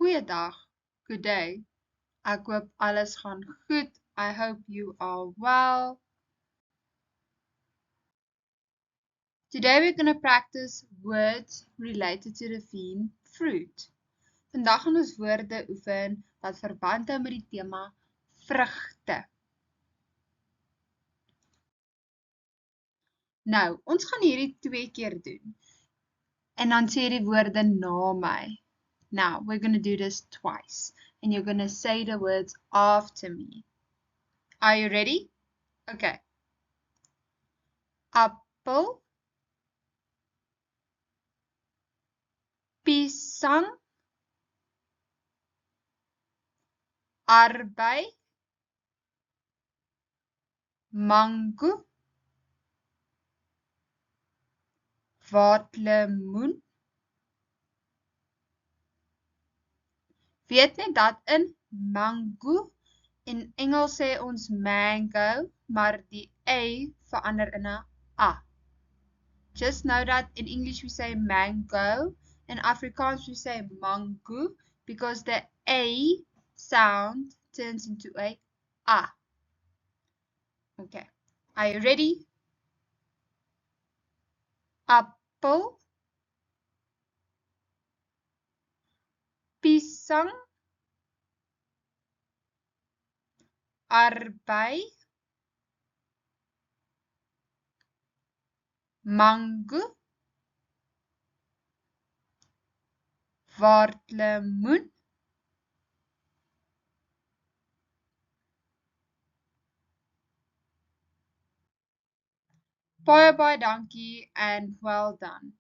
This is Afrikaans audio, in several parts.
Goeiedag, good day. Ek hoop alles gaan goed. I hope you are well. Today we're going to practice words related to the theme fruit. Vandag gaan ons woorde oefen wat verband hou met die tema vrugte. Nou, ons gaan hierdie 2 keer doen. En dan sê die woorde na my. Now, we're going to do this twice. And you're going to say the words after me. Are you ready? Okay. Appel, pisang, arbei, mango, waterlemoen. Weet net dat in mango, in Engels sê ons mango, maar die A verander in 'n A. Just know that in English we say mango, in Afrikaans we say mango, because the A sound turns into a A. Okay, are you ready? Appel, pisang, arbei, mango, waterlemoen, baie dankie and well done.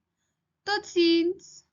Totsiens!